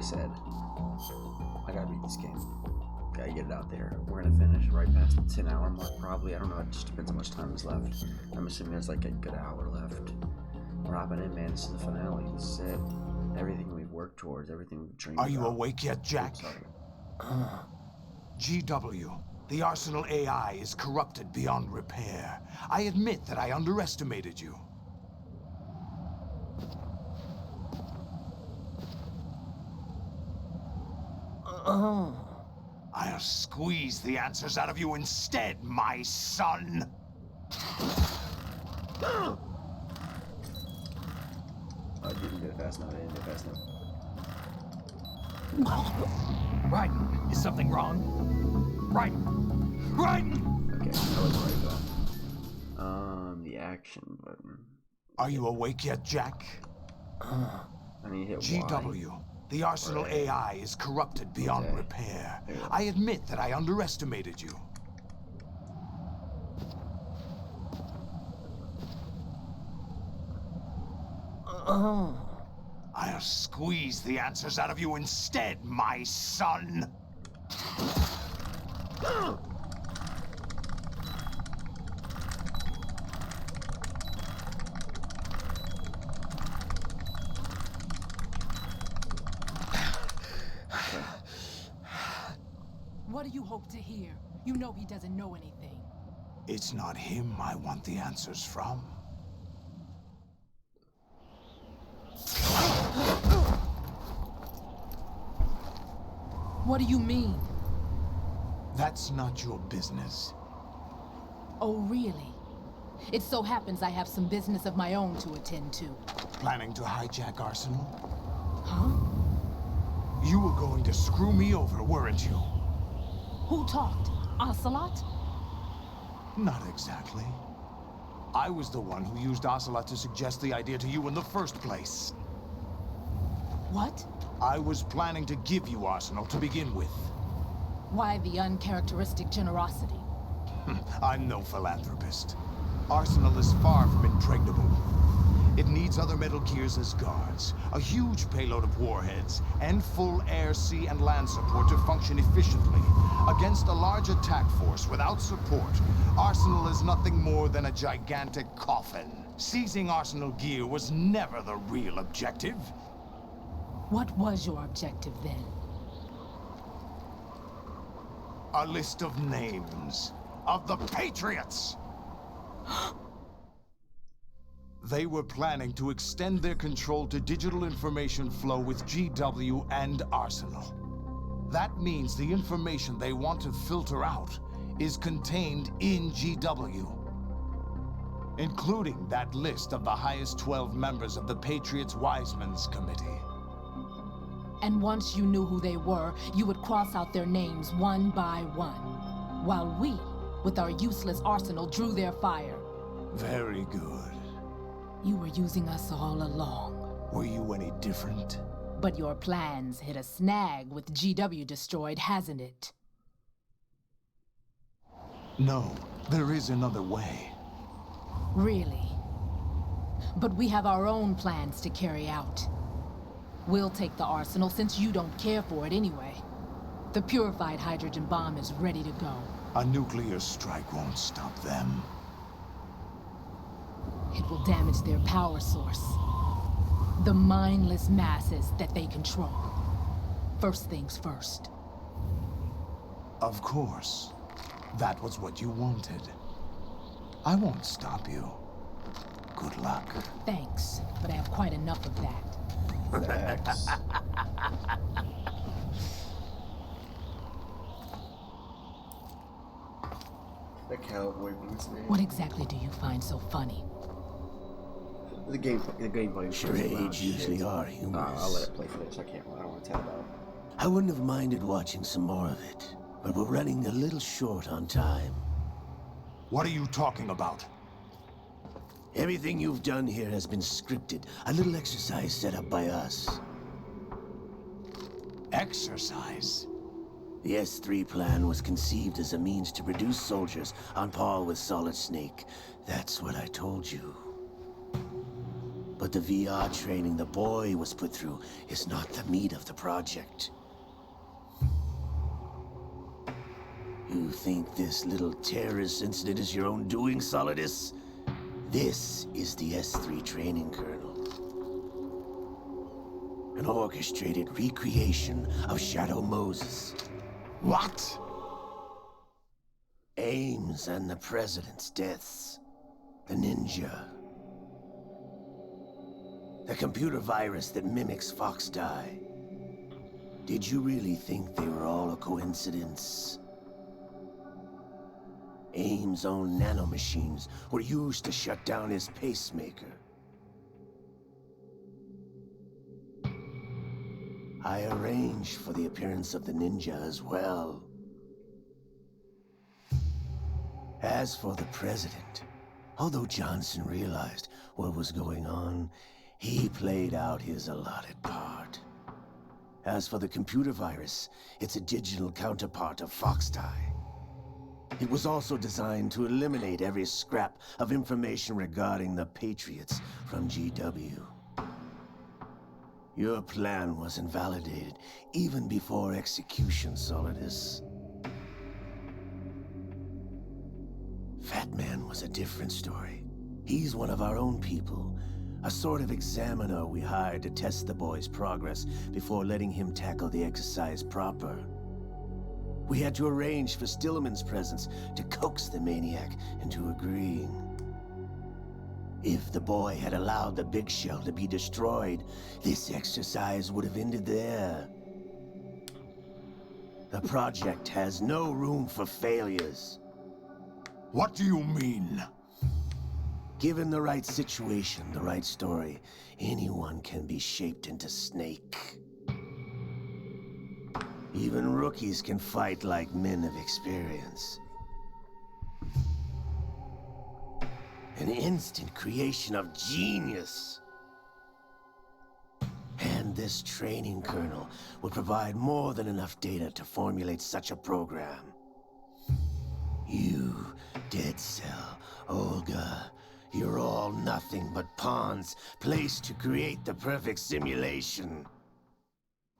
I said. I gotta beat this game. Gotta get it out there. We're gonna finish right past the 10-hour mark, probably. I don't know, it just depends how much time is left. I'm assuming there's like a good hour left. We're hopping in, man. This is the finale. This is it. Everything we've worked towards, everything we've dreamed Are you about. awake yet, Jack? GW, the Arsenal AI is corrupted beyond repair. I admit that I underestimated you. I'll squeeze the answers out of you instead, my son. I didn't do it fast enough. I didn't do it fast enough. Raiden, is something wrong? Raiden! Raiden! Okay, I was right though. The action button. Are you awake yet, Jack? I need to hit Y. GW, the Arsenal AI is corrupted beyond repair. I admit that I underestimated you. I'll squeeze the answers out of you instead, my son. What do you hope to hear? You know he doesn't know anything. It's not him I want the answers from. What do you mean? That's not your business. Oh, really? It so happens I have some business of my own to attend to. Planning to hijack Arsenal? Huh? You were going to screw me over, weren't you? Who talked? Ocelot? Not exactly. I was the one who used Ocelot to suggest the idea to you in the first place. What? I was planning to give you Arsenal to begin with. Why the uncharacteristic generosity? I'm no philanthropist. Arsenal is far from impregnable. It needs other Metal Gears as guards, a huge payload of warheads, and full air, sea, and land support to function efficiently. Against a large attack force without support, Arsenal is nothing more than a gigantic coffin. Seizing Arsenal gear was never the real objective. What was your objective then? A list of names of the Patriots! They were planning to extend their control to digital information flow with GW and Arsenal. That means the information they want to filter out is contained in GW, including that list of the highest 12 members of the Patriots Wiseman's Committee. And once you knew who they were, you would cross out their names one by one, while we, with our useless arsenal, drew their fire. Very good. You were using us all along. Were you any different? But your plans hit a snag with GW destroyed, hasn't it? No, there is another way. Really? But we have our own plans to carry out. We'll take the arsenal since you don't care for it anyway. The purified hydrogen bomb is ready to go. A nuclear strike won't stop them. It will damage their power source. The mindless masses that they control. First things first. Of course. That was what you wanted. I won't stop you. Good luck. Thanks, but I have quite enough of that. Thanks. The cowboy boots, man. What exactly do you find so funny? The gameplay. Charades usually are humorous. I'll let it play for this. I don't want to tell about it. I wouldn't have minded watching some more of it, but we're running a little short on time. What are you talking about? Everything you've done here has been scripted. A little exercise set up by us. Exercise? The S3 plan was conceived as a means to produce soldiers on par with Solid Snake. That's what I told you. But the VR training the boy was put through is not the meat of the project. You think this little terrorist incident is your own doing, Solidus? This is the S3 training kernel. An orchestrated recreation of Shadow Moses. What? Ames and the President's deaths. The ninja. The computer virus that mimics Foxdie. Did you really think they were all a coincidence? Ames' own nanomachines were used to shut down his pacemaker. I arranged for the appearance of the ninja as well. As for the President, although Johnson realized what was going on, he played out his allotted part. As for the computer virus, it's a digital counterpart of Foxdie. It was also designed to eliminate every scrap of information regarding the Patriots from GW. Your plan was invalidated even before execution, Solidus. Fat Man was a different story. He's one of our own people, a sort of examiner we hired to test the boy's progress before letting him tackle the exercise proper. We had to arrange for Stillman's presence to coax the maniac into agreeing. If the boy had allowed the big shell to be destroyed, this exercise would have ended there. The project has no room for failures. What do you mean? Given the right situation, the right story, anyone can be shaped into Snake. Even rookies can fight like men of experience. An instant creation of genius. And this training kernel would provide more than enough data to formulate such a program. You, Dead Cell, Olga, you're all nothing but pawns placed to create the perfect simulation.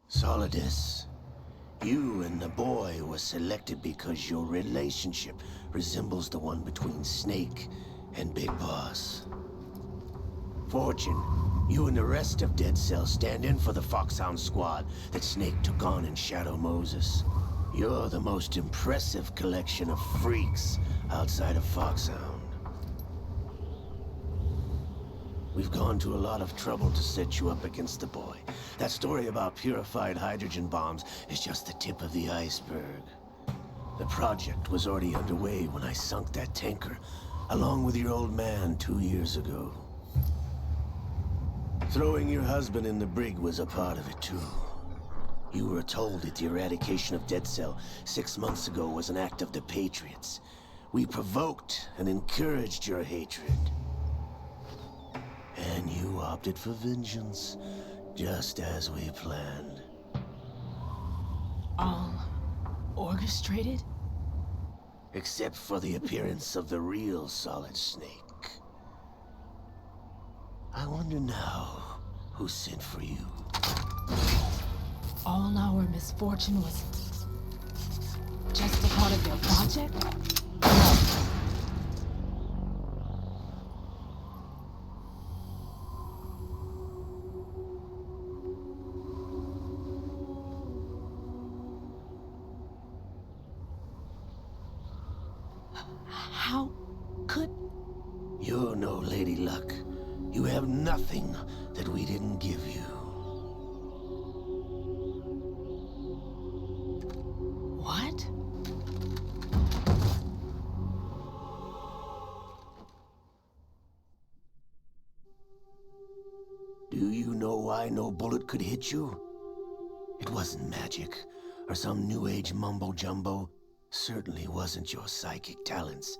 Solidus, you and the boy were selected because your relationship resembles the one between Snake and Big Boss. Fortune, you and the rest of Dead Cell stand in for the Foxhound squad that Snake took on in Shadow Moses. You're the most impressive collection of freaks outside of Foxhound. We've gone to a lot of trouble to set you up against the boy. That story about purified hydrogen bombs is just the tip of the iceberg. The project was already underway when I sunk that tanker, along with your old man 2 years ago. Throwing your husband in the brig was a part of it too. You were told that the eradication of Dead Cell 6 months ago was an act of the Patriots. We provoked and encouraged your hatred. And you opted for vengeance, just as we planned. All orchestrated? Except for the appearance of the real Solid Snake. I wonder now who sent for you. All our misfortune was just a part of their project? How could... You're no Lady Luck. You have nothing that we didn't give you. What? Do you know why no bullet could hit you? It wasn't magic, or some new age mumbo-jumbo. Certainly wasn't your psychic talents.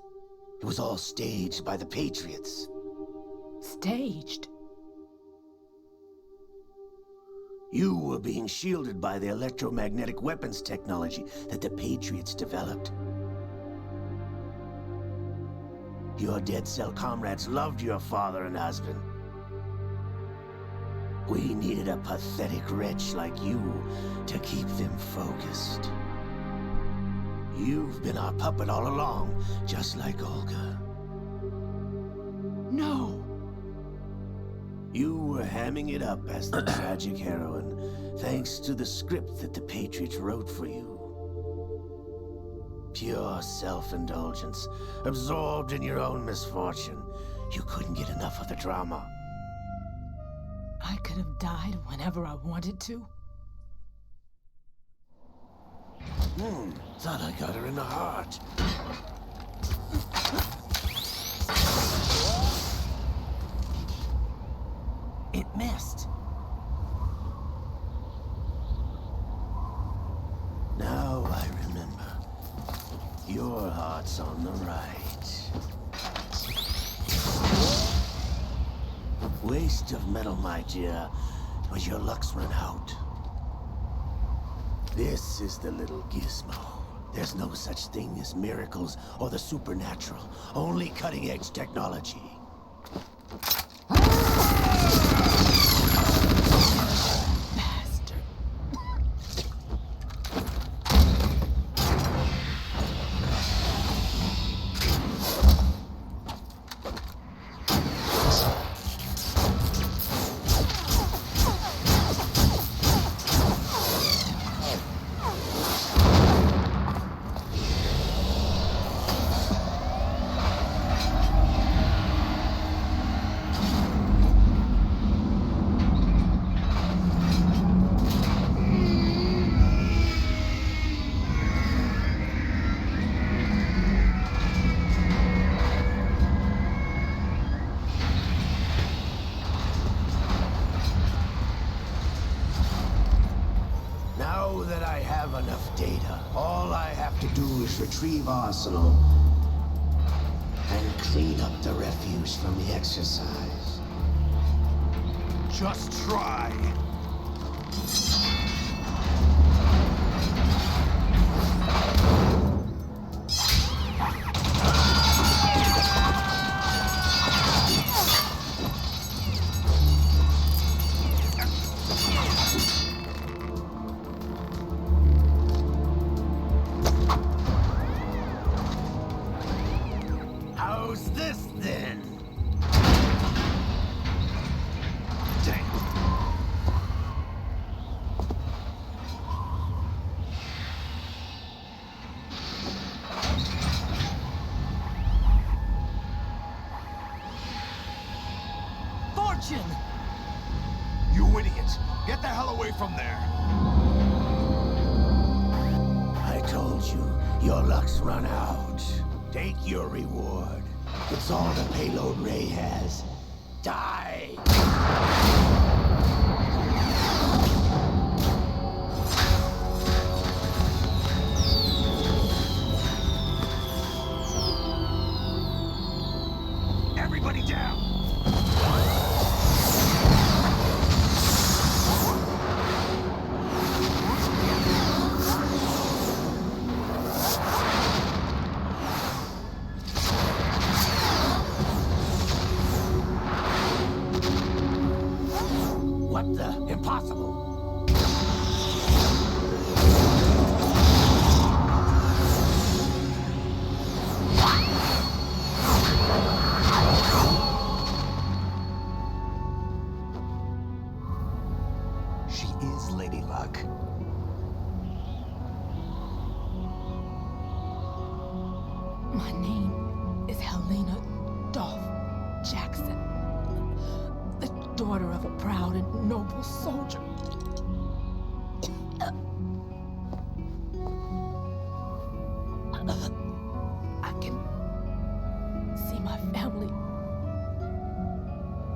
It was all staged by the Patriots. Staged? You were being shielded by the electromagnetic weapons technology that the Patriots developed. Your Dead Cell comrades loved your father and husband. We needed a pathetic wretch like you to keep them focused. You've been our puppet all along, just like Olga. No! You were hamming it up as the tragic heroine, thanks to the script that the Patriots wrote for you. Pure self-indulgence, absorbed in your own misfortune. You couldn't get enough of the drama. I could have died whenever I wanted to. Thought I got her in the heart. It missed. Now I remember. Your heart's on the right. Waste of metal, my dear, but your luck's run out. This is the little gizmo. There's no such thing as miracles or the supernatural, only cutting-edge technology. Bastard. Now that I have enough data, all I have to do is retrieve Arsenal and clean up the refuse from the exercise. Just try. How's this then? Damn. Fortune! You idiot! Get the hell away from there! I told you, your luck's run out. Take your reward. It's all the payload Ray has. Die! Everybody down! What the? Impossible! She is Lady Luck. My name is Helena Dolph Jackson, the daughter of a proud and noble soldier. I can see my family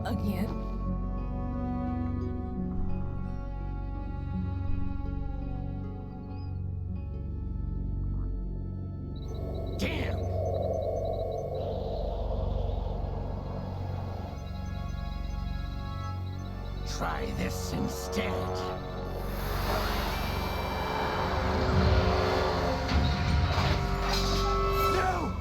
again. Damn! Try this instead. No!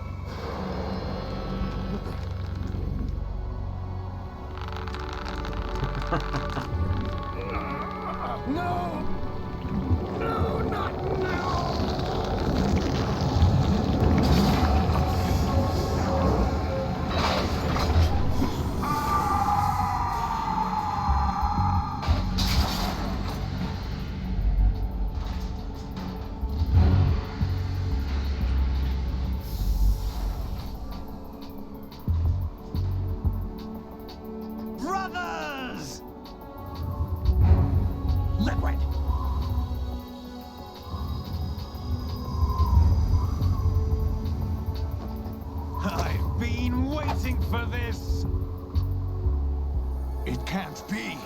can't be.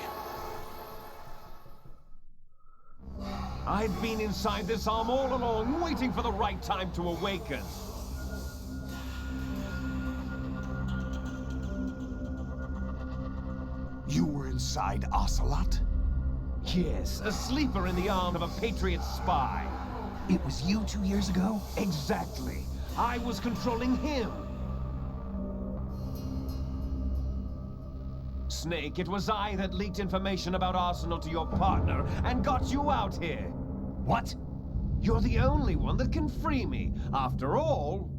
I've been inside this arm all along, waiting for the right time to awaken. You were inside Ocelot? Yes, a sleeper in the arm of a Patriot spy. It was you 2 years ago? Exactly. I was controlling him. Snake, it was I that leaked information about Arsenal to your partner and got you out here. What? You're the only one that can free me. After all,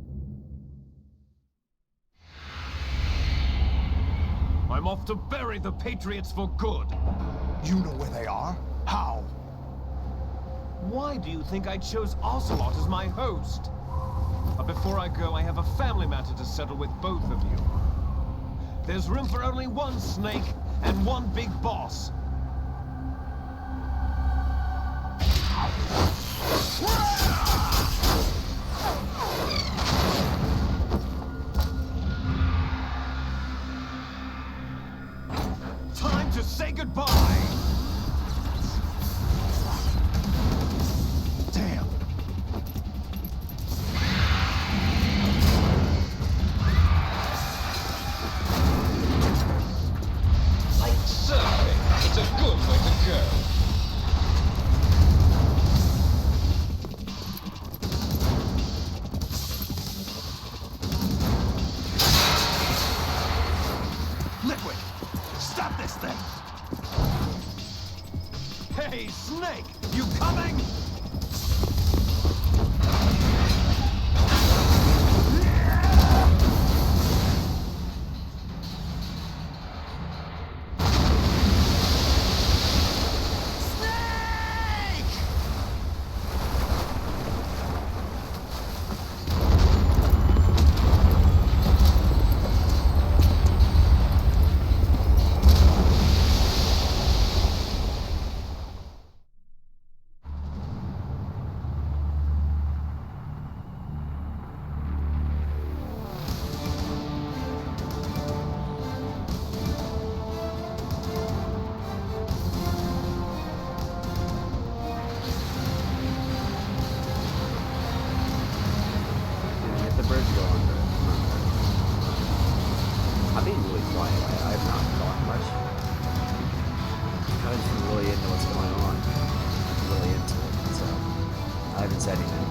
I'm off to bury the Patriots for good. You know where they are? How? Why do you think I chose Ocelot as my host? But before I go, I have a family matter to settle with both of you. There's room for only one Snake and one big boss. Time to say goodbye! Damn. Like surfing, it's a good way to go. Liquid! Stop this thing! Hey, Snake, you coming? Get the bridge going, but I'm being really quiet. I have not talked much. I'm just really into what's going on. I'm really into it, so I haven't said anything.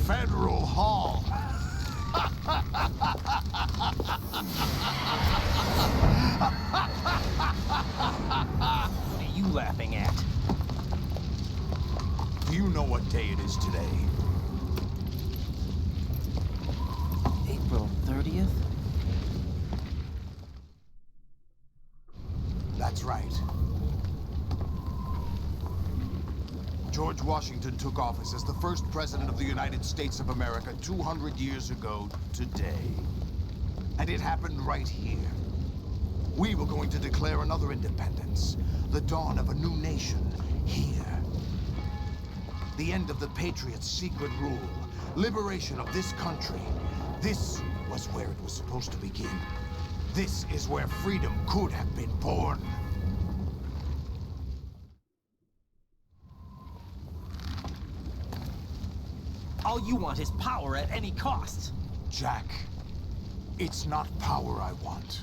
Federal Hall. What are you laughing at? Do you know what day it is today? April 30th? That's right. George Washington took office as the first president of the United States of America 200 years ago today. And it happened right here. We were going to declare another independence, the dawn of a new nation here. The end of the Patriots' secret rule, liberation of this country. This was where it was supposed to begin. This is where freedom could have been born. All you want is power at any cost. Jack, it's not power I want.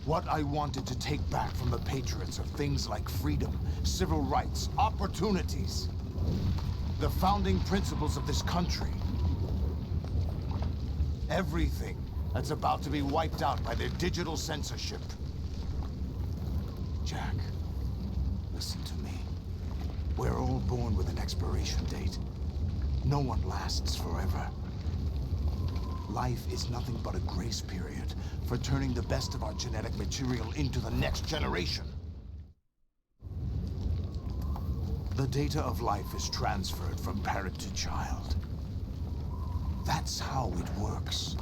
What I wanted to take back from the Patriots are things like freedom, civil rights, opportunities. The founding principles of this country. Everything that's about to be wiped out by their digital censorship. Jack, listen to me. We're all born with an expiration date. No one lasts forever. Life is nothing but a grace period for turning the best of our genetic material into the next generation. The data of life is transferred from parent to child. That's how it works.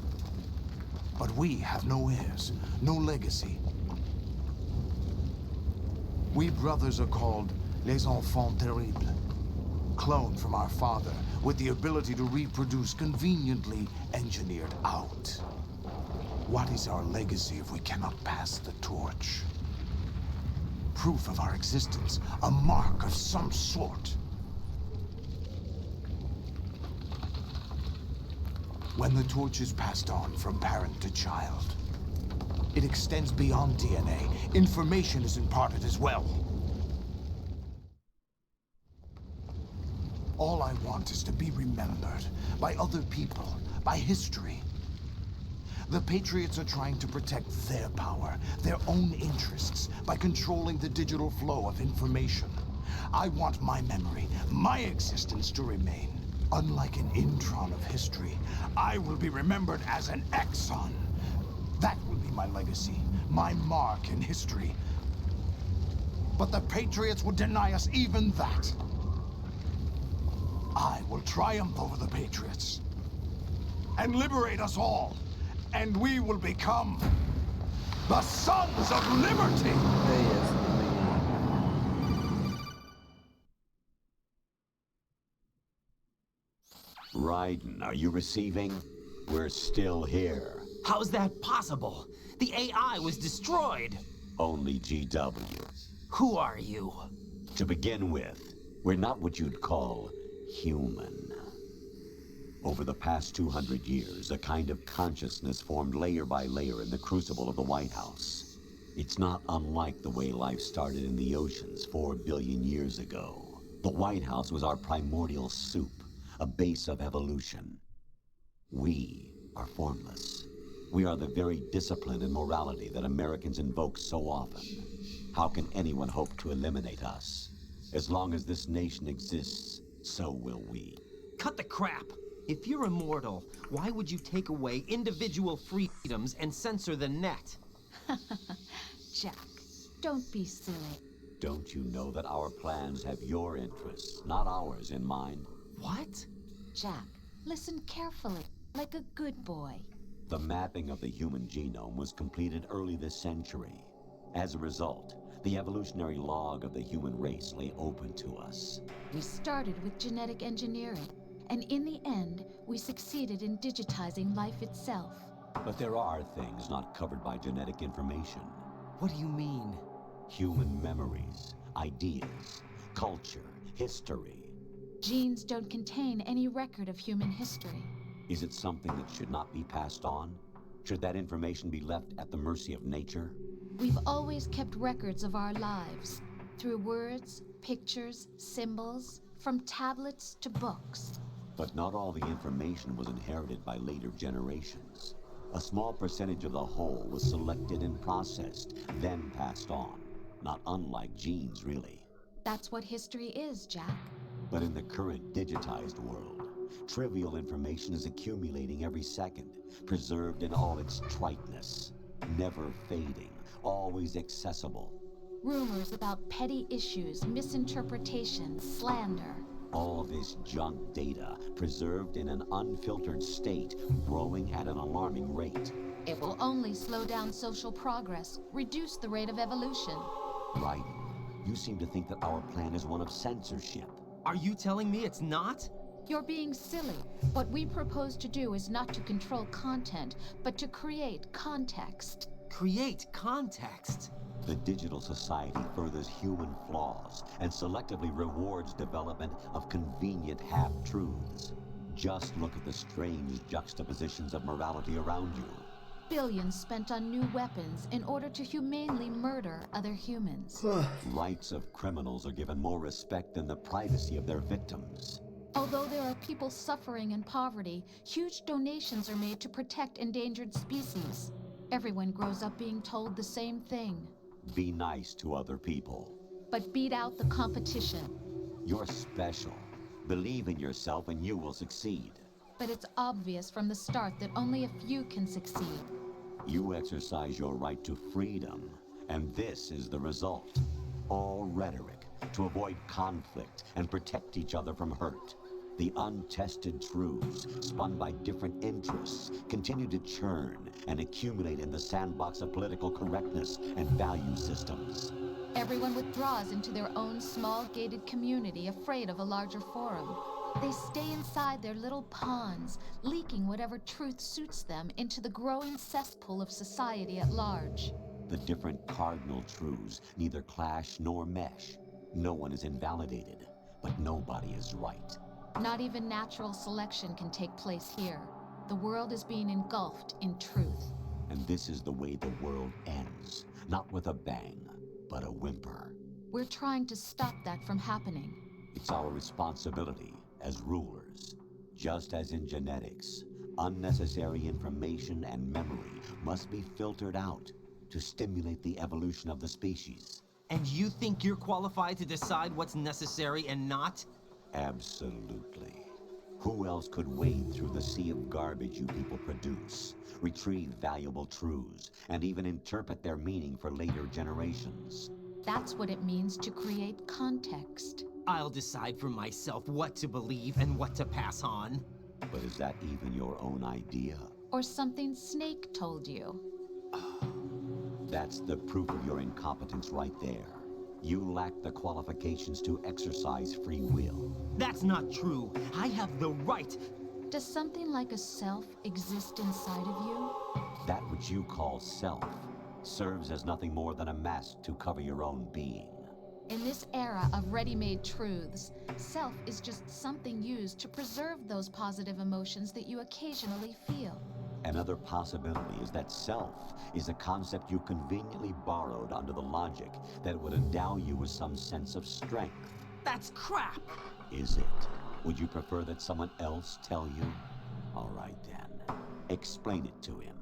But we have no heirs, no legacy. We brothers are called les enfants terribles, cloned from our father with the ability to reproduce conveniently engineered out. What is our legacy if we cannot pass the torch? Proof of our existence, a mark of some sort. When the torch is passed on from parent to child, it extends beyond DNA. Information is imparted as well. All I want is to be remembered by other people, by history. The Patriots are trying to protect their power, their own interests, by controlling the digital flow of information. I want my memory, my existence to remain. Unlike an intron of history, I will be remembered as an exon. That will be my legacy, my mark in history. But the Patriots would deny us even that. I will triumph over the Patriots and liberate us all. And we will become the Sons of Liberty! Raiden, are you receiving? We're still here. How's that possible? The AI was destroyed. Only GW. Who are you? To begin with, we're not what you'd call human. Over the past 200 years, a kind of consciousness formed layer by layer in the crucible of the White House. It's not unlike the way life started in the oceans 4 billion years ago. The White House was our primordial soup, a base of evolution. We are formless. We are the very discipline and morality that Americans invoke so often. How can anyone hope to eliminate us? As long as this nation exists, so will we. Cut the crap. If you're immortal, why would you take away individual freedoms and censor the net? Jack, don't be silly. Don't you know that our plans have your interests, not ours, in mind? What? Jack, listen carefully, like a good boy. The mapping of the human genome was completed early this century. As a result, the evolutionary log of the human race lay open to us. We started with genetic engineering, and in the end, we succeeded in digitizing life itself. But there are things not covered by genetic information. What do you mean? Human memories, ideas, culture, history. Genes don't contain any record of human history. Is it something that should not be passed on? Should that information be left at the mercy of nature? We've always kept records of our lives, through words, pictures, symbols, from tablets to books. But not all the information was inherited by later generations. A small percentage of the whole was selected and processed, then passed on. Not unlike genes, really. That's what history is, Jack. But in the current digitized world, trivial information is accumulating every second, preserved in all its triteness, never fading, always accessible. Rumors about petty issues, misinterpretations, slander. All this junk data, preserved in an unfiltered state, growing at an alarming rate. It will only slow down social progress, reduce the rate of evolution. Right. You seem to think that our plan is one of censorship. Are you telling me it's not? You're being silly. What we propose to do is not to control content, but to create context. Create context? The digital society furthers human flaws and selectively rewards development of convenient half-truths. Just look at the strange juxtapositions of morality around you. Billions spent on new weapons in order to humanely murder other humans. Rights of criminals are given more respect than the privacy of their victims. Although there are people suffering in poverty, huge donations are made to protect endangered species. Everyone grows up being told the same thing. Be nice to other people. But beat out the competition. You're special. Believe in yourself and you will succeed. But it's obvious from the start that only a few can succeed. You exercise your right to freedom, and this is the result. All rhetoric to avoid conflict and protect each other from hurt. The untested truths, spun by different interests, continue to churn and accumulate in the sandbox of political correctness and value systems. Everyone withdraws into their own small gated community, afraid of a larger forum. They stay inside their little ponds, leaking whatever truth suits them into the growing cesspool of society at large. The different cardinal truths neither clash nor mesh. No one is invalidated, but nobody is right. Not even natural selection can take place here. The world is being engulfed in truth. And this is the way the world ends. Not with a bang, but a whimper. We're trying to stop that from happening. It's our responsibility as rulers. Just as in genetics, unnecessary information and memory must be filtered out to stimulate the evolution of the species. And you think you're qualified to decide what's necessary and not? Absolutely. Who else could wade through the sea of garbage you people produce, retrieve valuable truths, and even interpret their meaning for later generations? That's what it means to create context. I'll decide for myself what to believe and what to pass on. But is that even your own idea? Or something Snake told you. That's the proof of your incompetence right there. You lack the qualifications to exercise free will. That's not true. I have the right. Does something like a self exist inside of you? That which you call self serves as nothing more than a mask to cover your own being. In this era of ready-made truths, self is just something used to preserve those positive emotions that you occasionally feel. Another possibility is that self is a concept you conveniently borrowed under the logic that it would endow you with some sense of strength. That's crap! Is it? Would you prefer that someone else tell you? All right then. Explain it to him.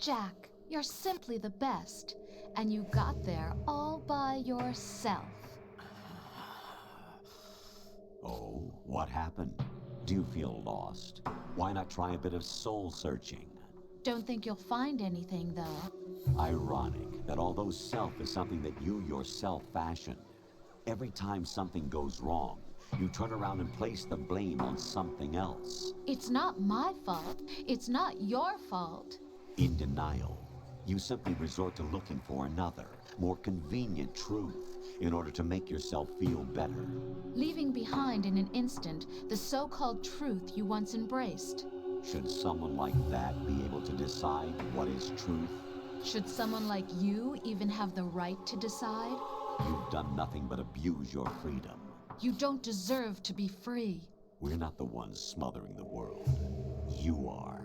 Jack, you're simply the best, and you got there all by yourself. Oh, what happened? Do you feel lost? Why not try a bit of soul searching? Don't think you'll find anything, though. Ironic that although self is something that you yourself fashioned, every time something goes wrong, you turn around and place the blame on something else. It's not my fault. It's not your fault. In denial, you simply resort to looking for another, more convenient truth in order to make yourself feel better. Leaving behind in an instant the so-called truth you once embraced. Should someone like that be able to decide what is truth? Should someone like you even have the right to decide? You've done nothing but abuse your freedom. You don't deserve to be free. We're not the ones smothering the world. You are.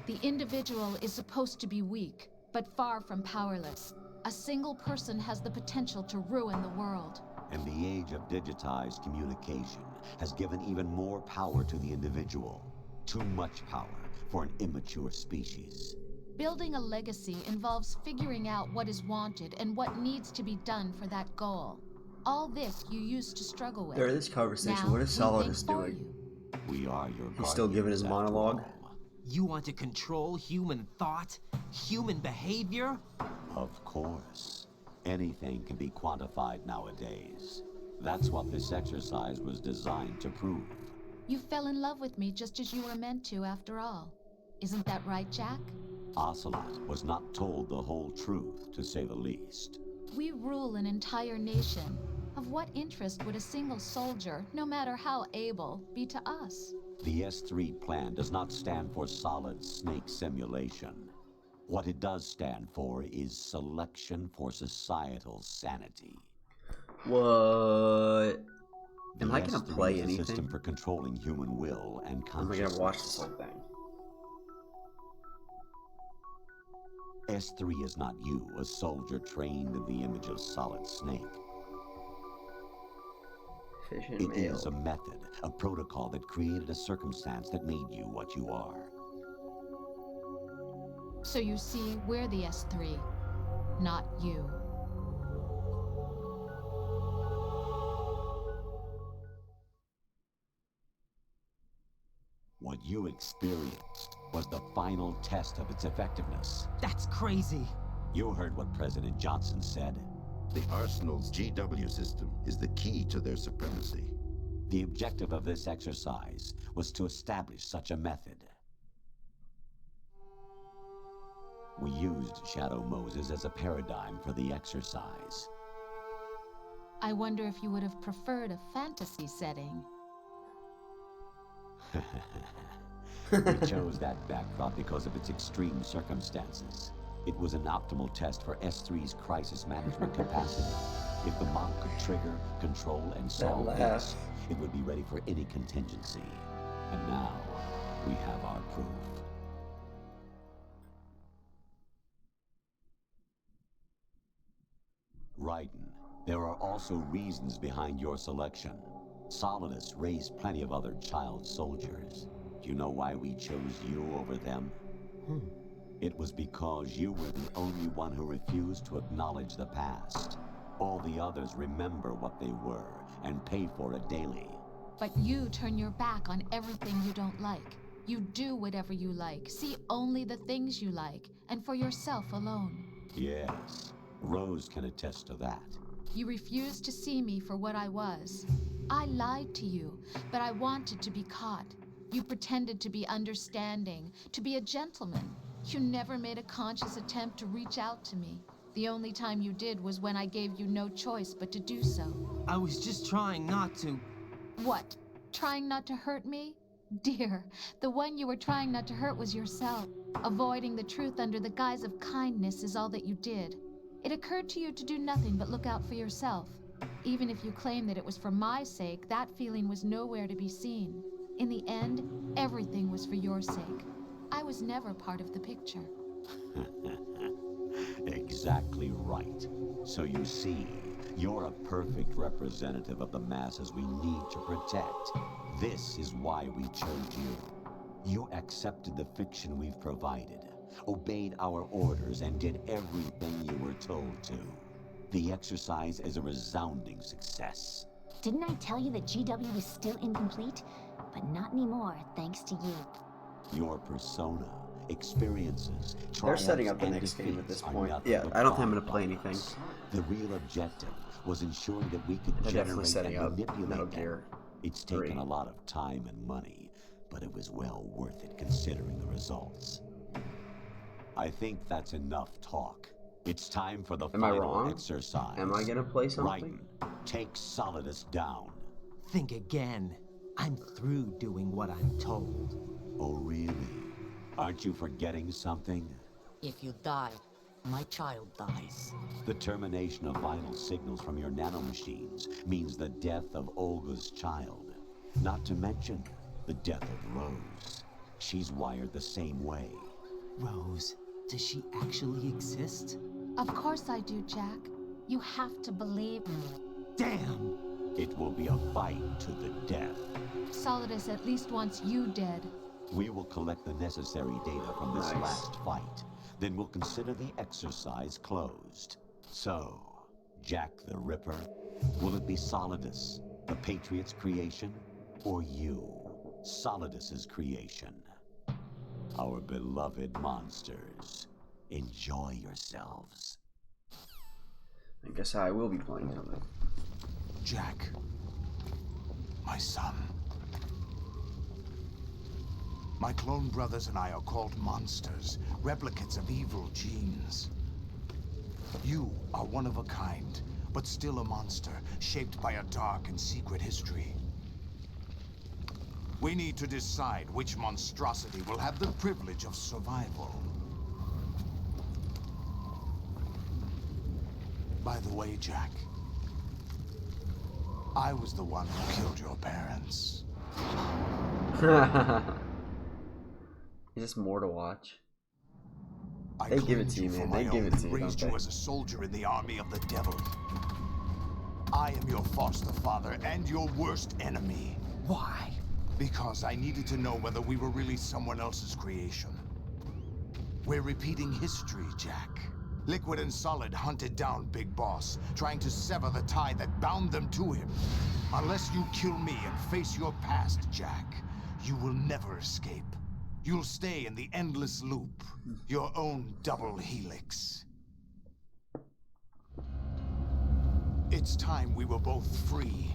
The individual is supposed to be weak, but far from powerless. A single person has the potential to ruin the world. And the age of digitized communication has given even more power to the individual. Too much power for an immature species. Building a legacy involves figuring out what is wanted and what needs to be done for that goal. All this you used to struggle with. During this conversation, Now, what is we think Solidus for doing? you. We are your He's still giving his guardians, after monologue? all. You want to control human thought? Human behavior? Of course. Anything can be quantified nowadays. That's what this exercise was designed to prove. You fell in love with me just as you were meant to, after all. Isn't that right, Jack? Ocelot was not told the whole truth, to say the least. We rule an entire nation. Of what interest would a single soldier, no matter how able, be to us? The S3 plan does not stand for Solid Snake Simulation. What it does stand for is selection for societal sanity. What? Am The I gonna S3 play is a anything? system for controlling human will and Am I consciousness. gonna watch this whole thing? S3 is not you, a soldier trained in the image of Solid Snake. Efficient It mail. is a method, a protocol that created a circumstance that made you what you are. So you see, we're the S3, not you. What What you experienced was the final test of its effectiveness. That's crazy. You heard what President Johnson said. The Arsenal's GW system is the key to their supremacy. The objective of this exercise was to establish such a method. We used Shadow Moses as a paradigm for the exercise. I wonder if you would have preferred a fantasy setting. We chose that backdrop because of its extreme circumstances. It was an optimal test for S3's crisis management capacity. If the mock could trigger, control, and solve this, it would be ready for any contingency. And now, we have our proof. Raiden, there are also reasons behind your selection. Solidus raised plenty of other child soldiers. Do you know why we chose you over them? It was because you were the only one who refused to acknowledge the past. All the others remember what they were and pay for it daily. But you turn your back on everything you don't like. You do whatever you like, see only the things you like, and for yourself alone. Yes, Rose can attest to that. You refused to see me for what I was. I lied to you, but I wanted to be caught. You pretended to be understanding, to be a gentleman. You never made a conscious attempt to reach out to me. The only time you did was when I gave you no choice but to do so. I was just trying not to. What? Trying not to hurt me? Dear, the one you were trying not to hurt was yourself. Avoiding the truth under the guise of kindness is all that you did. It occurred to you to do nothing but look out for yourself. Even if you claim that it was for my sake, that feeling was nowhere to be seen. In the end, everything was for your sake. I was never part of the picture. Exactly right. So you see, you're a perfect representative of the masses we need to protect. This is why we chose you. You accepted the fiction we've provided, obeyed our orders, and did everything you were told to. The exercise is a resounding success. Didn't I tell you that GW is still incomplete? But not anymore, thanks to you. Your persona, experiences, They're setting up the and next game at this defeats are point. nothing Yeah, but I don't think I'm fun gonna play by anything. us. The real objective was ensuring that we could They're definitely generate setting and up Metal manipulate them. Gear It's 3. taken a lot of time and money, but it was well worth it considering the results. I think that's enough talk. It's time for the Am I final wrong? exercise. Am I gonna play something? Raiden, take Solidus down. Think again. I'm through doing what I'm told. Oh, really? Aren't you forgetting something? If you die, my child dies. The termination of vital signals from your nanomachines means the death of Olga's child. Not to mention the death of Rose. She's wired the same way. Rose, does she actually exist? Of course I do, Jack. You have to believe me. Damn! It will be a fight to the death. Solidus at least wants you dead. We will collect the necessary data from this Nice. last fight. Then we'll consider the exercise closed. So, Jack the Ripper, will it be Solidus, the Patriot's creation, or you, Solidus's creation? Our beloved monsters, enjoy yourselves. I guess I will be playing something. Jack, my son. My clone brothers and I are called monsters, replicates of evil genes. You are one of a kind, but still a monster, shaped by a dark and secret history. We need to decide which monstrosity will have the privilege of survival. By the way, Jack, I was the one who killed your parents. Is this more to watch? I They give it cloned to you, for man. my They give own it to and you, raised don't you they? as a soldier in the army of the devil. I am your foster father and your worst enemy. Why? Because I needed to know whether we were really someone else's creation. We're repeating history, Jack. Liquid and Solid hunted down Big Boss, trying to sever the tie that bound them to him. Unless you kill me and face your past, Jack, You will never escape. You'll stay in the endless loop, your own double helix. It's time we were both free.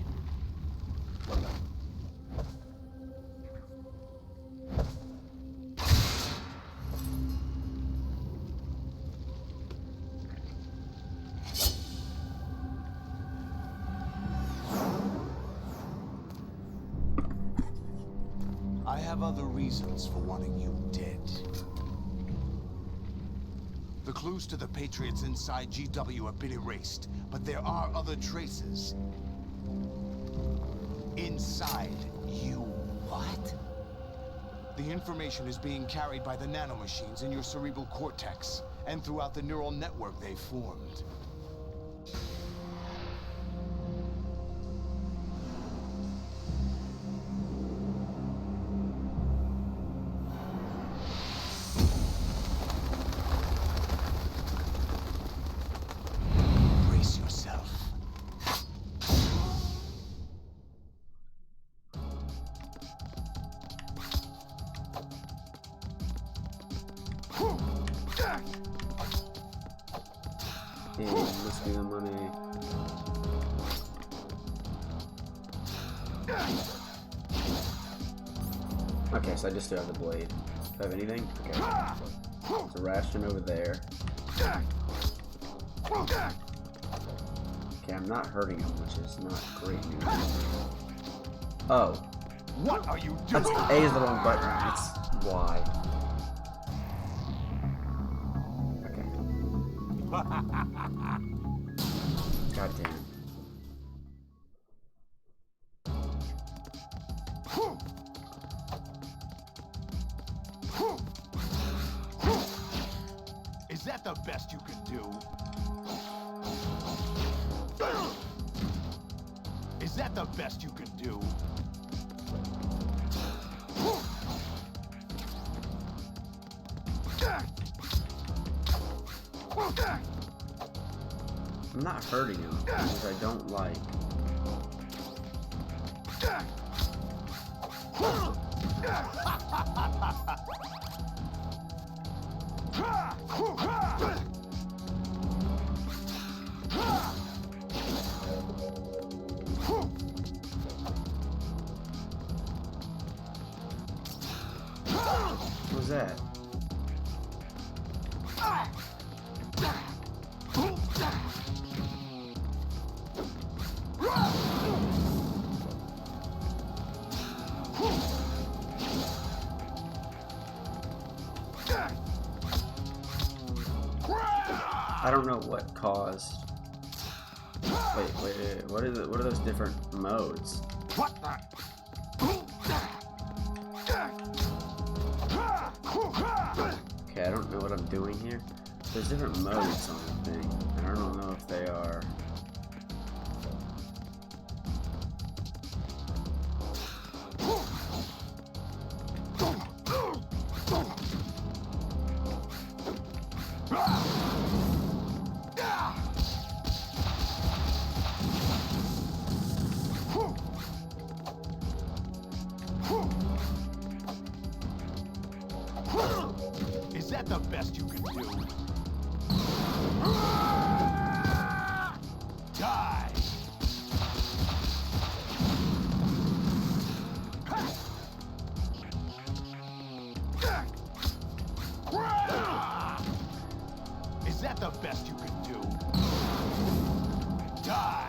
I have other reasons for wanting you dead. The clues to the Patriots inside GW have been erased, but there are other traces. Inside you. What? The information is being carried by the nanomachines in your cerebral cortex, and throughout the neural network they formed. Brace yourself. Hey, must be the money. Okay, so I just still have the blade. Do I have anything? Okay. There's a ration over there. Okay, I'm not hurting him, which is not great news. Oh. What are you That's doing? A is the wrong button. It's Y. Okay. God damn. Is that the best you could do? Is that the best you could do? I'm not hurting him, which I don't like. What was that? I don't know what caused. Wait. What are those different modes? What the? Okay, I don't know what I'm doing here. There's different modes on the thing, and I don't know if they are. Is that the best you can do? Die! Is that the best you can do? Die!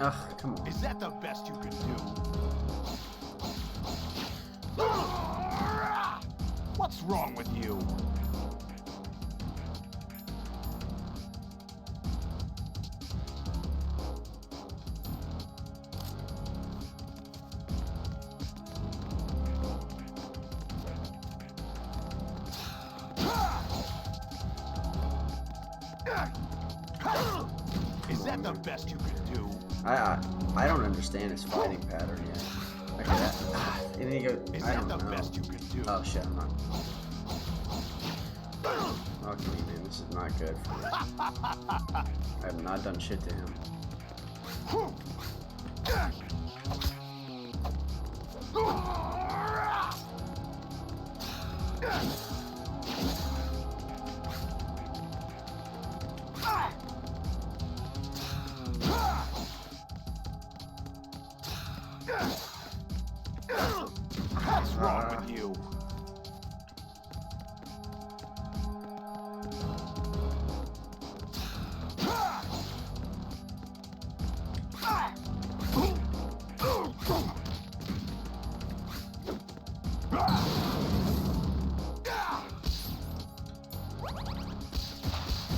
Ugh, come on. Is that the best you can do? What's wrong with you? Is that the best you can do? I don't understand his fighting pattern yet. Okay, that. And then he goes. Is I that don't the know. best you can do? Oh shit, I'm not. Fuck me, man. This is not good for me. I have not done shit to him. What's wrong with you?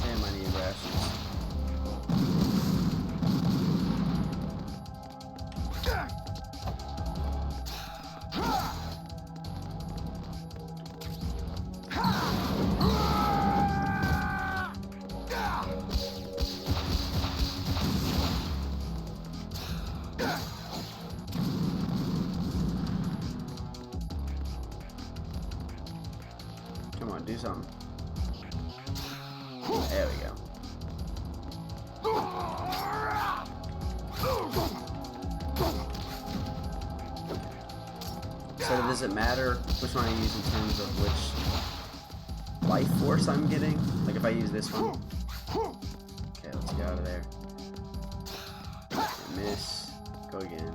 Damn, I need rations. Come on, do something. There we go. So does it matter which one I use in terms of which life force I'm getting? Like if I use this one. Okay, let's get out of there. Miss. Go again.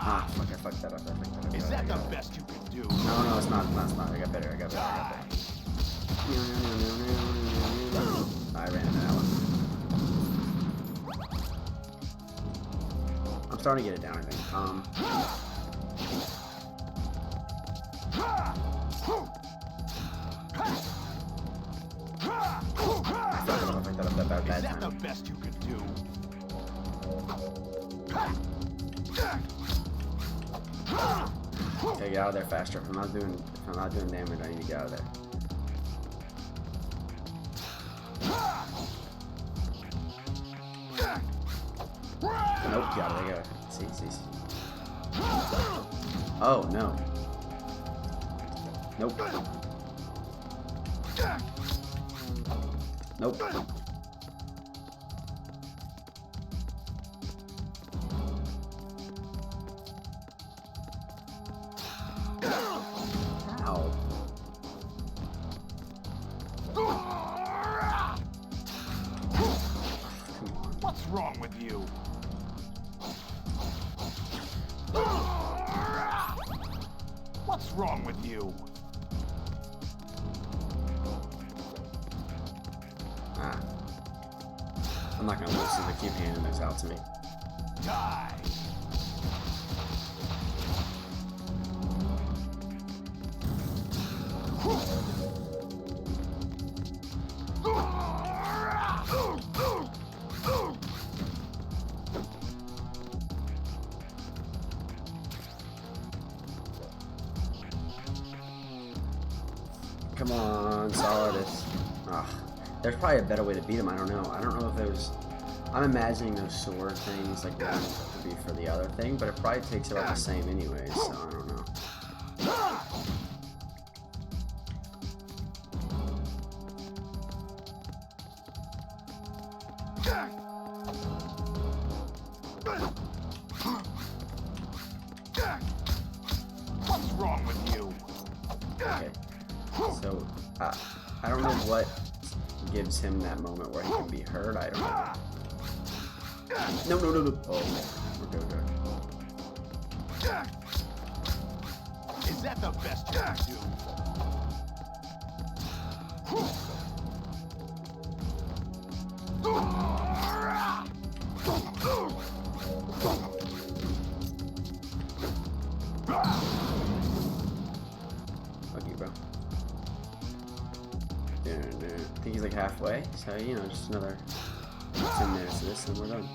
Ah, fuck, I fucked that up. Is that the best you can do? No, it's not. I got better. I ran into that one. I'm starting to get it down, I think. I fucked that up that bad Is that the time. best you can do? Okay, get out of there faster. If I'm not doing damage, I need to get out of there. Nope, get out of there. See. Oh no. Nope. Nope. Ow. What's wrong with you? What's wrong with you? I'm not gonna listen. They keep handing this out to me. Die! Come on, Solidus. There's probably a better way to beat him. I don't know. I don't know if there's. I'm imagining those sword things like that would be for the other thing, but it probably takes about the same anyways. So I don't know. What's wrong with you? Okay. So I don't know what gives him that moment where he can be hurt. I don't know. No. Oh, okay. We're good. Is that the best you can do? Fuck you, bro. I think he's like halfway, so you know, just another 10 minutes of this and we're done.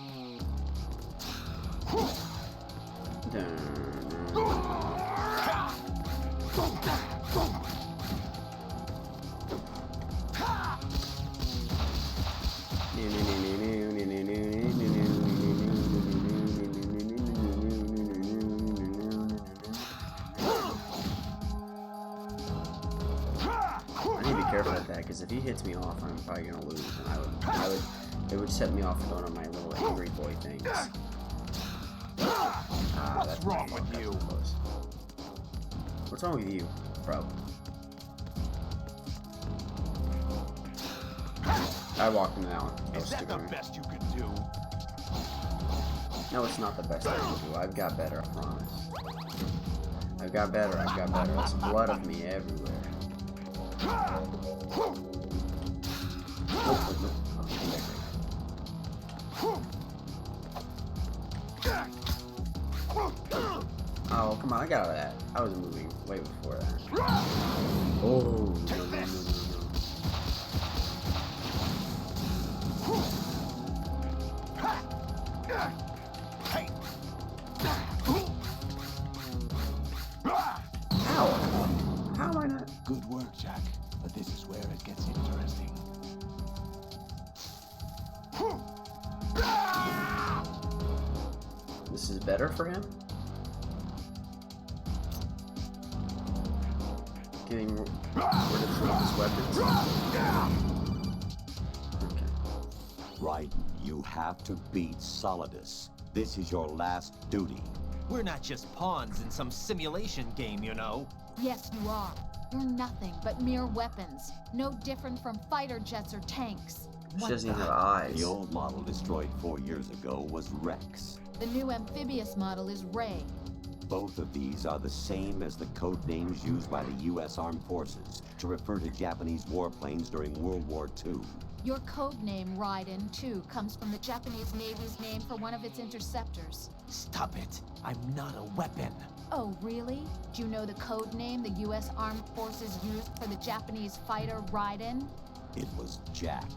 careful with that, because if he hits me off, I'm probably gonna lose, and it would set me off going on my little angry boy things. What's wrong with you? What's wrong with you, bro? I walked into that one. Is that the best you could do? No, it's not the best I can do. I've got better, I promise. I've got better, I've got better. There's blood of me everywhere. Oh, come on, I got out of that. I was moving way before that. Oh, no, no, no, no. How am I not? Good work, Jack. But this is where it gets interesting. This is better for him? Getting rid of some of his weapons? Okay. Raiden, you have to beat Solidus. This is your last duty. We're not just pawns in some simulation game, you know. Yes, you are. You're nothing but mere weapons. No different from fighter jets or tanks. She doesn't even have eyes. The old model destroyed 4 years ago was Rex. The new amphibious model is Ray. Both of these are the same as the code names used by the U.S. Armed Forces to refer to Japanese warplanes during World War II. Your code name, Raiden, too, comes from the Japanese Navy's name for one of its interceptors. Stop it. I'm not a weapon. Oh, really? Do you know the code name the U.S. Armed Forces used for the Japanese fighter Raiden? It was Jack.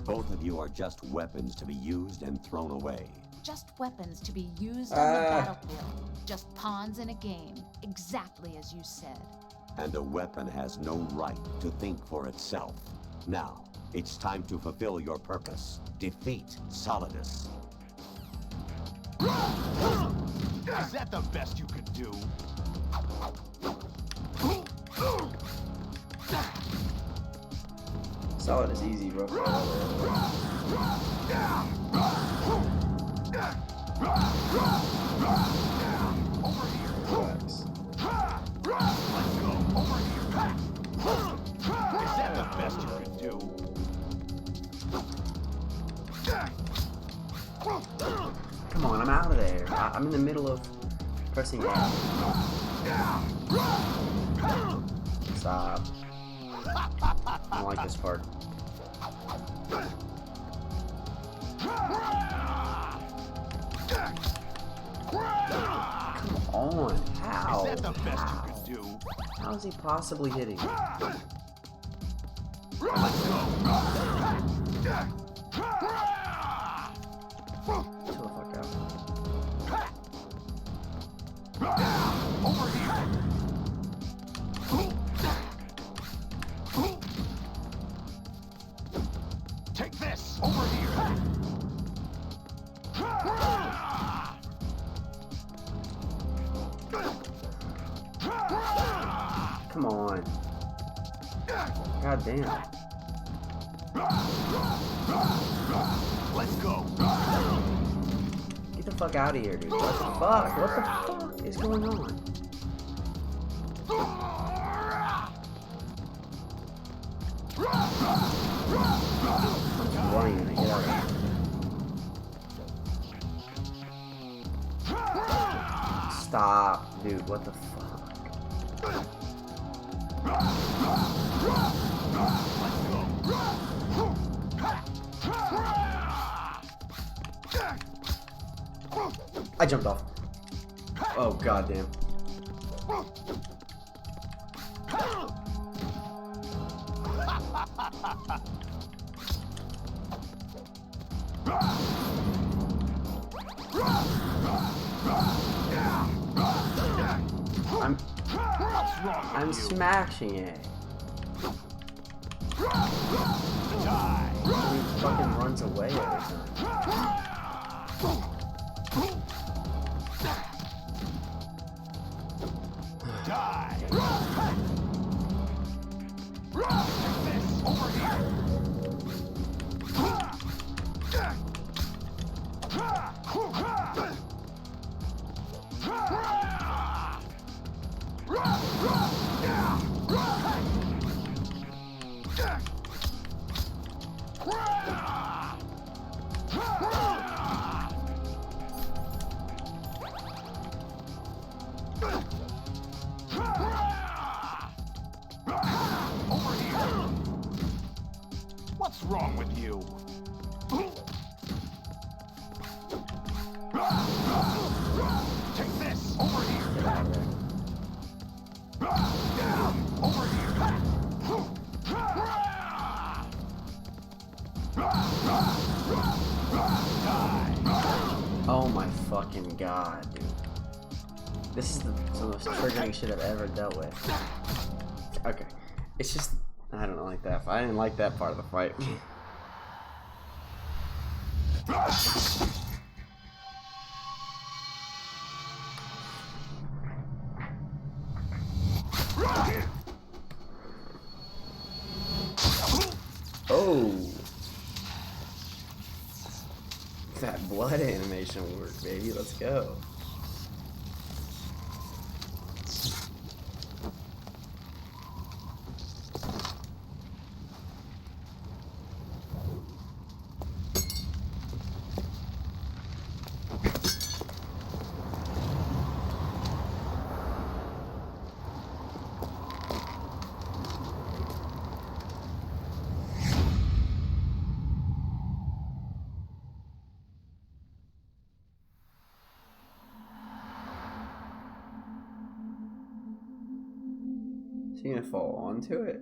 Both of you are just weapons to be used and thrown away. Just weapons to be used on the battlefield. Just pawns in a game. Exactly as you said. And a weapon has no right to think for itself. Now, it's time to fulfill your purpose. Defeat Solidus. Is that the best you could do? Solid is easy, bro. Over here. Relax. Let's go. Over here. Is that the best you could do? Come on, I'm out of there. I'm in the middle of pressing A. Stop. I don't like this part. Come on, how? Is that the best you could do? How is he possibly hitting me? Let's go. Chill the fuck out. Over here. Take this. Over here. Come on. God damn. Let's go. Get the fuck out of here, dude. What the fuck? What the fuck is going on? I'm running and I get out of here. Stop, dude. What the fuck? I jumped off. Oh, goddamn. I'm smashing it. He fucking runs away every time. Die. wrong with you? Take this! Over here! Get out of there. Over here! Oh my fucking god, dude. This is the most triggering shit I've ever dealt with. Okay. It's just, I don't like that. I didn't like that part of the fight. Oh. That blood animation worked, baby. Let's go. Is he gonna fall onto it?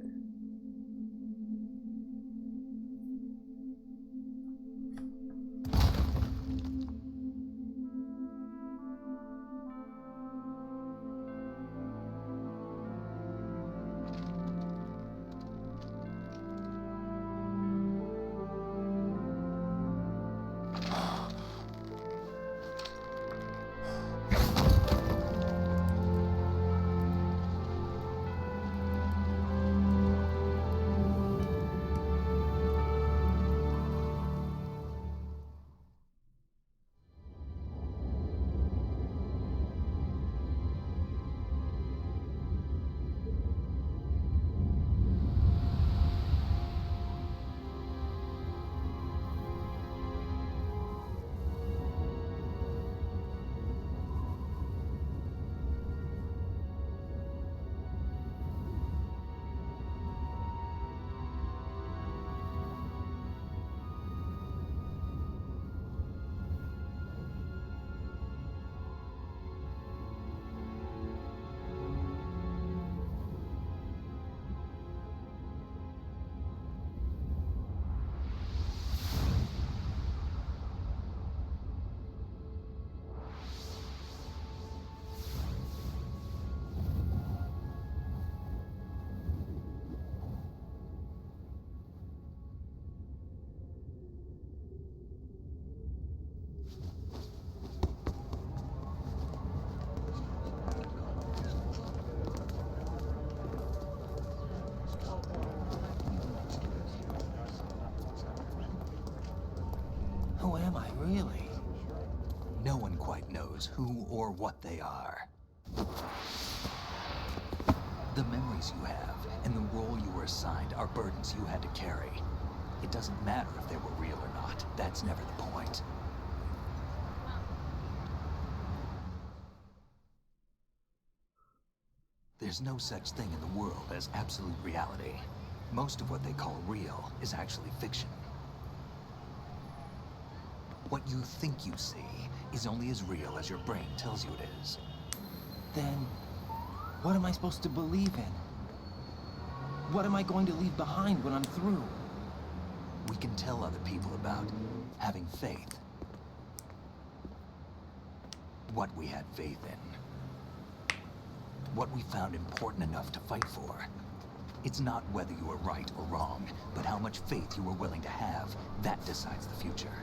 Who am I, really? No one quite knows who or what they are. The memories you have and the role you were assigned are burdens you had to carry. It doesn't matter if they were real or not. That's never the point. There's no such thing in the world as absolute reality. Most of what they call real is actually fiction. What you think you see is only as real as your brain tells you it is. Then, what am I supposed to believe in? What am I going to leave behind when I'm through? We can tell other people about having faith. What we had faith in. What we found important enough to fight for. It's not whether you were right or wrong, but how much faith you were willing to have. That decides the future.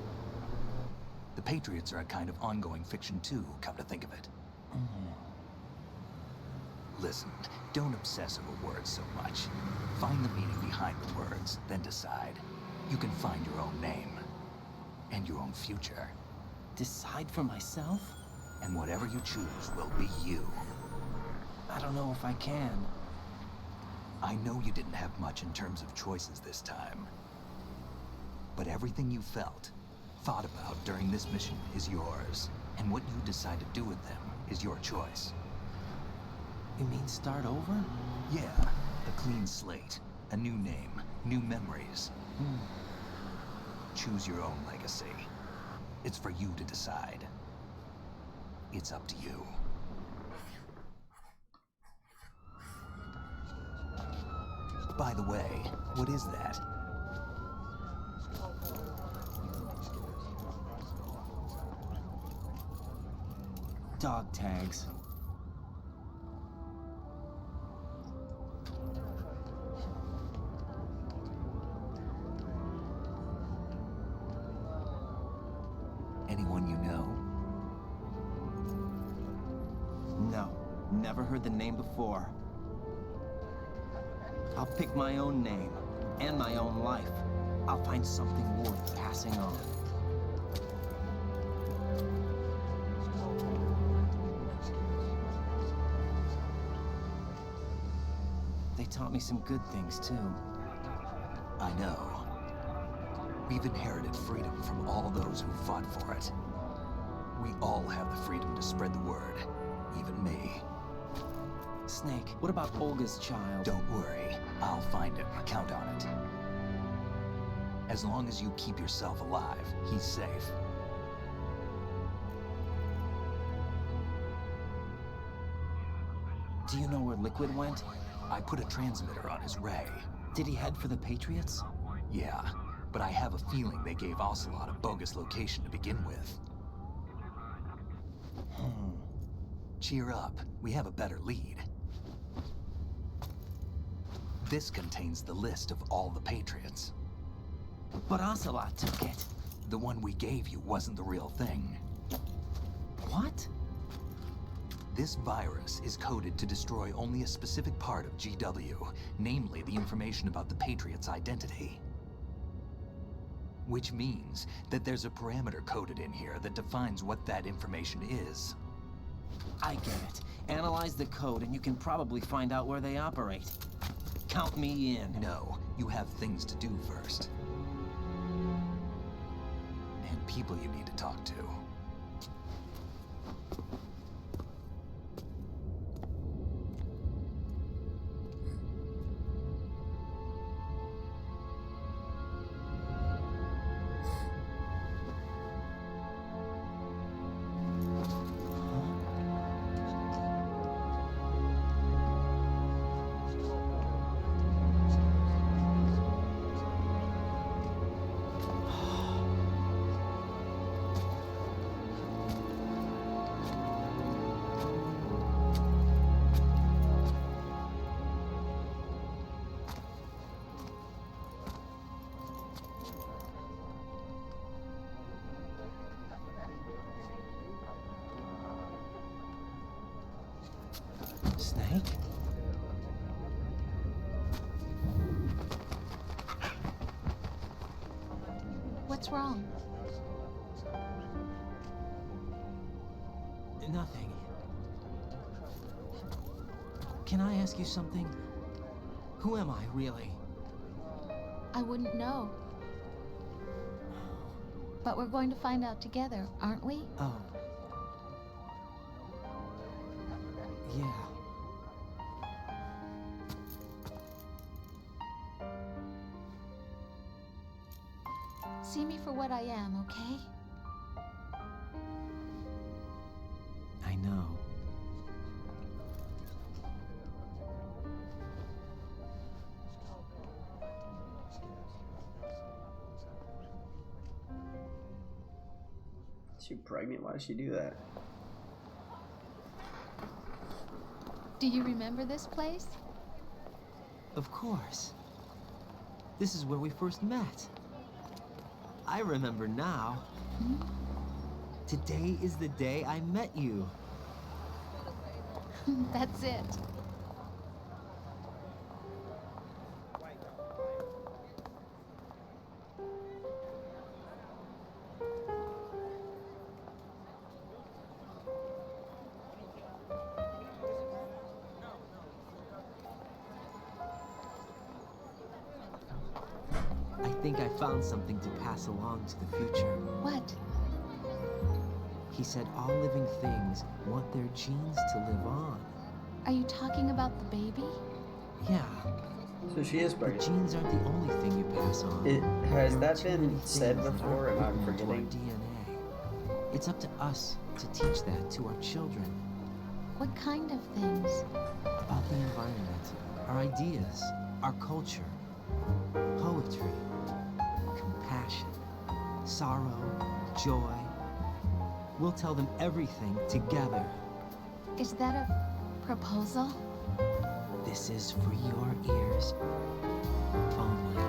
The Patriots are a kind of ongoing fiction too, come to think of it. Listen, don't obsess over words so much. Find the meaning behind the words, then decide. You can find your own name. And your own future. Decide for myself? And whatever you choose will be you. I don't know if I can. I know you didn't have much in terms of choices this time. But everything you felt, thought about during this mission is yours. And what you decide to do with them is your choice. You mean start over? Yeah, a clean slate, a new name, new memories. choose your own legacy. It's for you to decide. It's up to you. By the way, what is that? Dog tags. Anyone you know? No, never heard the name before. I'll pick my own name and my own life. I'll find something worth passing on. They taught me some good things, too. I know. We've inherited freedom from all those who fought for it. We all have the freedom to spread the word, even me. Snake, what about Olga's child? Don't worry, I'll find him. Count on it. As long as you keep yourself alive, he's safe. Do you know where Liquid went? I put a transmitter on his ray. Did he head for the Patriots? Yeah, but I have a feeling they gave Ocelot a bogus location to begin with. Cheer up, we have a better lead. This contains the list of all the Patriots. But Ocelot took it. The one we gave you wasn't the real thing. What? This virus is coded to destroy only a specific part of GW, namely the information about the Patriots' identity. Which means that there's a parameter coded in here that defines what that information is. I get it. Analyze the code and you can probably find out where they operate. Count me in. No, you have things to do first. And people you need to talk to. Snake? What's wrong? Nothing. Can I ask you something? Who am I, really? I wouldn't know. But we're going to find out together, aren't we? Oh. Yeah. See me for what I am, okay? I know. Is she pregnant? Why does she do that? Do you remember this place? Of course. This is where we first met. I remember now. Today is the day I met you. That's it. I think I found something to pass along to the future. What? He said all living things want their genes to live on. Are you talking about the baby? Yeah. So she is But pregnant. genes aren't the only thing you pass on. Has There are that too many been said things that before and aren't I'm written into our forgetting? DNA. It's up to us to teach that to our children. What kind of things? About the environment, our ideas, our culture, poetry, compassion, sorrow, joy. We'll tell them everything together. Is that a proposal? This is for your ears only.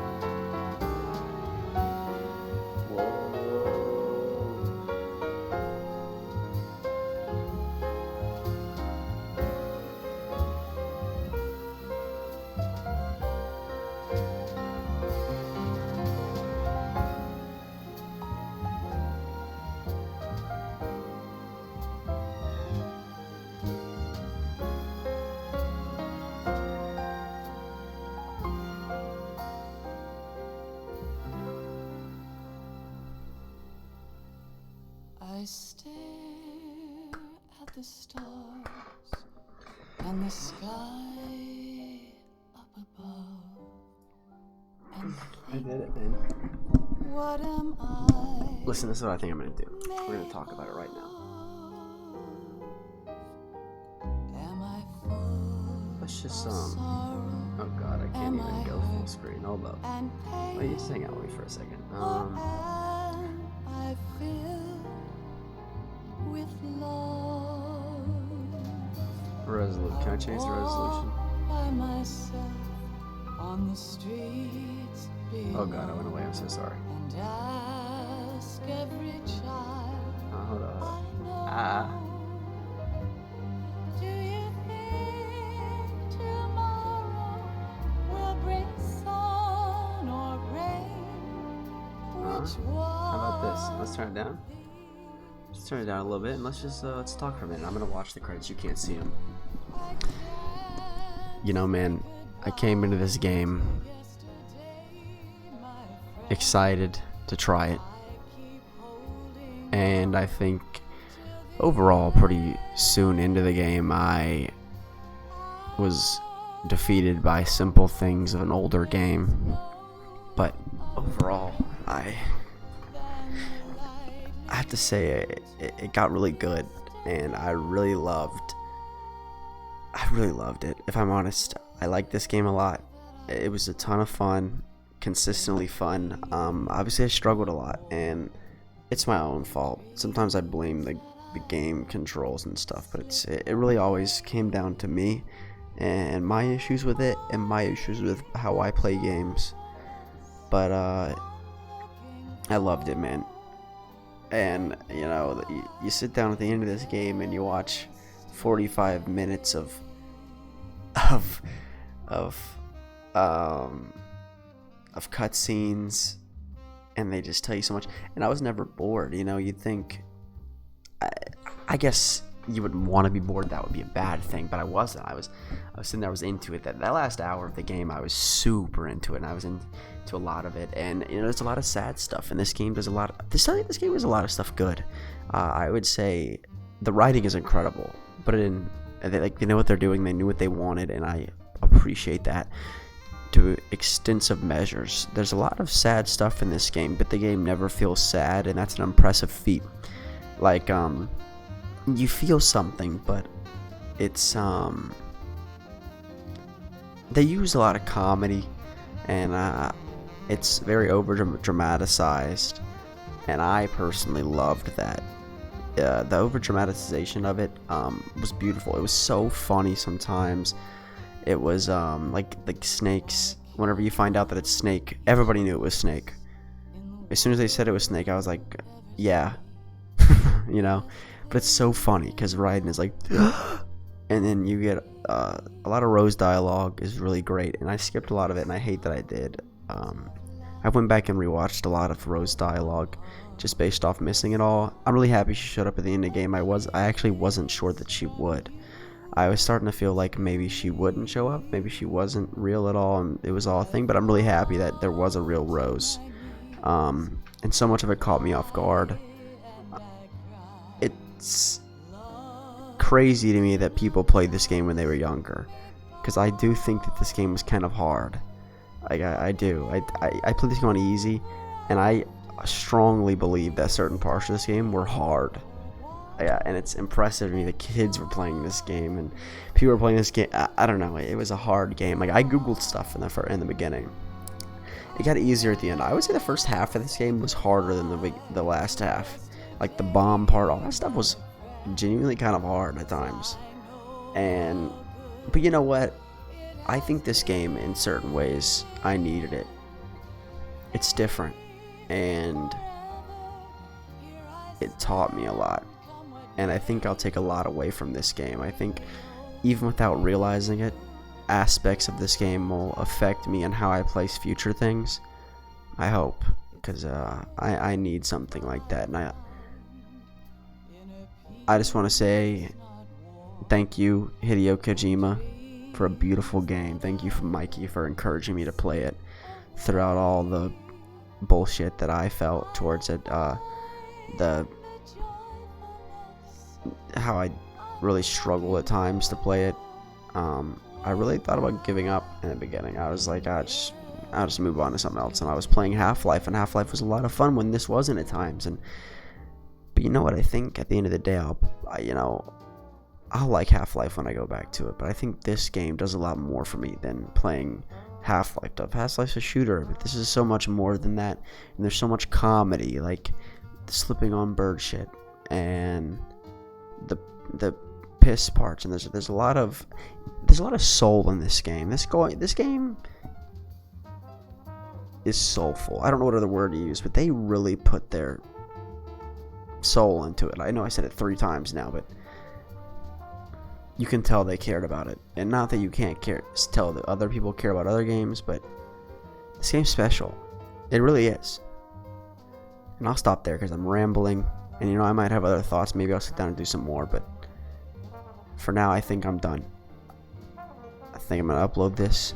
I stare at the stars and the sky up above. And I did it, man. what am I? Listen, this is what I think I'm gonna do. We're gonna talk about it right now. Am I full Let's just of sorrow oh god, I can't even go full screen. Hold up. and pain? Wait, just hang out with me for a second. Am I filled with love? Resolution. Can I change the resolution? By myself on the streets Oh god, I went away. I'm so sorry. and ask every child Hold on. I know. Ah. Do you think tomorrow will bring sun or rain? Which How about this? Let's turn it down. Just turn it down a little bit and let's talk for a minute. I'm gonna watch the credits. You can't see them. You know, man, I came into this game excited to try it, and I think overall pretty soon into the game I was defeated by simple things of an older game, but overall I have to say it got really good, and I really loved it. If I'm honest, I liked this game a lot. It was a ton of fun, consistently fun. Obviously I struggled a lot, and it's my own fault. Sometimes I blame the game controls and stuff, but it really always came down to me and my issues with it and my issues with how I play games. But I loved it, man. And you know, you sit down at the end of this game and you watch 45 minutes of cutscenes, and they just tell you so much. And I was never bored. You know, you'd think, I guess you would want to be bored. That would be a bad thing, but I wasn't. I was sitting there. I was into it. That last hour of the game, I was super into it, and I was into a lot of it. And you know, there's a lot of sad stuff in this game. There's a lot. This game has a lot of stuff good. I would say the writing is incredible, but they know what they're doing. They knew what they wanted, and I appreciate that to extensive measures. There's a lot of sad stuff in this game, but the game never feels sad, and that's an impressive feat. Like you feel something, but it's they use a lot of comedy, and it's very over dramatized, and I personally loved that. The over dramatization of it was beautiful. It was so funny sometimes. It was like snakes. Whenever you find out that it's Snake, everybody knew it was Snake. As soon as they said it was Snake, I was like, yeah, you know. But it's so funny because Raiden is like, and then you get a lot of Rose dialogue is really great, and I skipped a lot of it, and I hate that I did. I went back and rewatched a lot of Rose dialogue just based off missing it all. I'm really happy she showed up at the end of the game. I actually wasn't sure that she would. I was starting to feel like maybe she wouldn't show up, maybe she wasn't real at all, and it was all a thing, but I'm really happy that there was a real Rose. And so much of it caught me off guard. It's crazy to me that people played this game when they were younger, because I do think that this game was kind of hard. Like, I do. I played this game on easy, and I strongly believe that certain parts of this game were hard. Yeah, and it's impressive to me that kids were playing this game and people were playing this game. I don't know. It was a hard game. Like, I googled stuff in the beginning. It got easier at the end. I would say the first half of this game was harder than the last half. Like the bomb part, all that stuff was genuinely kind of hard at times. But you know what? I think this game, in certain ways, I needed it. It's different, and it taught me a lot. And I think I'll take a lot away from this game. I think, even without realizing it, aspects of this game will affect me and how I place future things. I hope, because I need something like that. And I just want to say thank you, Hideo Kojima, for a beautiful game. Thank you, Mikey, for encouraging me to play it throughout all the bullshit that I felt towards it. How I really struggle at times to play it. I really thought about giving up in the beginning. I was like, I'll just move on to something else. And I was playing Half-Life, and Half-Life was a lot of fun when this wasn't at times. But you know what? I think at the end of the day, I'll like Half-Life when I go back to it. But I think this game does a lot more for me than playing Half-Life does. Half-Life's a shooter, but this is so much more than that. And there's so much comedy, like the slipping on bird shit and the piss parts, and there's a lot of soul in this game. This game is soulful. I don't know what other word to use, but they really put their soul into it. I know I said it 3 times now, but you can tell they cared about it. And not that you can't tell that other people care about other games, but this game's special. It really is. And I'll stop there because I'm rambling. And I might have other thoughts. Maybe I'll sit down and do some more, but for now, I think I'm done. I think I'm going to upload this,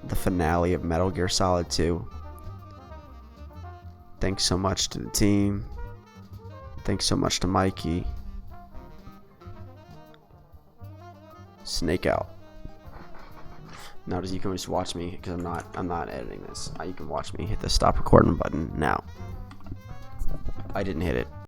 the finale of Metal Gear Solid 2. Thanks so much to the team. Thanks so much to Mikey. Snake out. Now, you can just watch me, because I'm not editing this. You can watch me hit the stop recording button now. I didn't hit it.